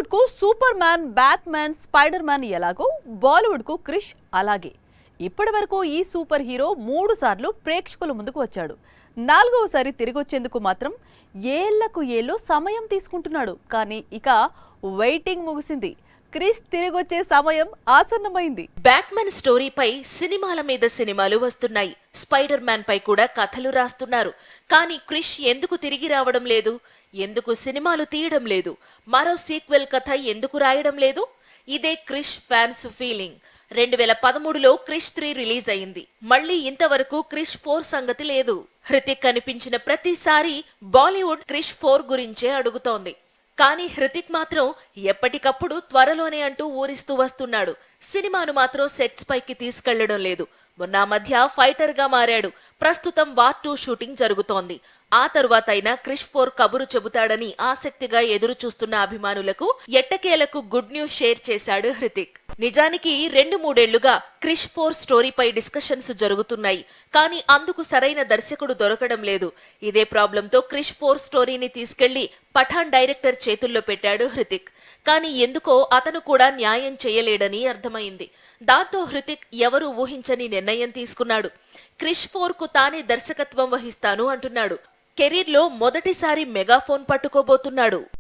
Hollywood కు super man, Batman, spider man ఎలాగో బాలీవుడ్ కు క్రిష్ అలాగే. ఇప్పటి వరకు ఈ సూపర్ హీరో 3 సార్లు ప్రేక్షకుల ముందుకు వచ్చాడు. 4వసారి తిరిగొచ్చేందుకు మాత్రం ఏళ్లకు ఏళ్ళు సమయం తీసుకుంటున్నాడు. కానీ ఇక వెయిటింగ్ ముగిసింది. క్రిష్ తిరిగొచ్చే సమయం ఆసన్నమైంది. బ్యాట్మెన్ స్టోరీపై సినిమాల మీద సినిమాలు వస్తున్నాయి. స్పైడర్ మ్యాన్ పై కూడా కథలు రాస్తున్నారు. కానీ క్రిష్ ఎందుకు తిరిగి రావడం లేదు? ఎందుకు సినిమాలు తీయడం లేదు? మరో సీక్వెల్ కథ ఎందుకు రాయడం లేదు? ఇదే క్రిష్ ఫ్యాన్స్ ఫీలింగ్. 2013లో క్రిష్ 3 రిలీజ్ అయింది. మళ్లీ ఇంతవరకు క్రిష్ 4 సంగతి లేదు. హృతిక్ కనిపించిన ప్రతిసారి బాలీవుడ్ క్రిష్ 4 గురించే అడుగుతోంది. కానీ హృతిక్ మాత్రం ఎప్పటికప్పుడు త్వరలోనే అంటూ ఊరిస్తూ వస్తున్నాడు. సినిమాను మాత్రం సెట్స్ పైకి తీసుకెళ్లడం లేదు. మొన్న మధ్య ఫైటర్ గా మారాడు. ప్రస్తుతం వార్ 2 షూటింగ్ జరుగుతోంది. ఆ తరువాతైనా క్రిష్ 4 కబురు చెబుతాడని ఆసక్తిగా ఎదురు చూస్తున్న అభిమానులకు ఎట్టకేలకు గుడ్ న్యూస్ షేర్ చేశాడు హృతిక్. నిజానికి 2-3 ఏళ్లుగా క్రిష్ 4 స్టోరీపై డిస్కషన్స్ జరుగుతున్నాయి. కానీ అందుకు సరైన దర్శకుడు దొరకడం లేదు. ఇదే ప్రాబ్లంతో క్రిష్ 4 స్టోరీని తీసుకెళ్లి పఠాన్ డైరెక్టర్ చేతుల్లో పెట్టాడు హృతిక్. కానీ ఎందుకో అతను కూడా న్యాయం చేయలేడని అర్థమైంది. దాంతో హృతిక్ ఎవరూ ఊహించని నిర్ణయం తీసుకున్నాడు. క్రిష్ 4 కు తానే దర్శకత్వం వహిస్తాను అంటున్నాడు. కెరీర్లో మొదటిసారి మెగాఫోన్ పట్టుకోబోతున్నాడు.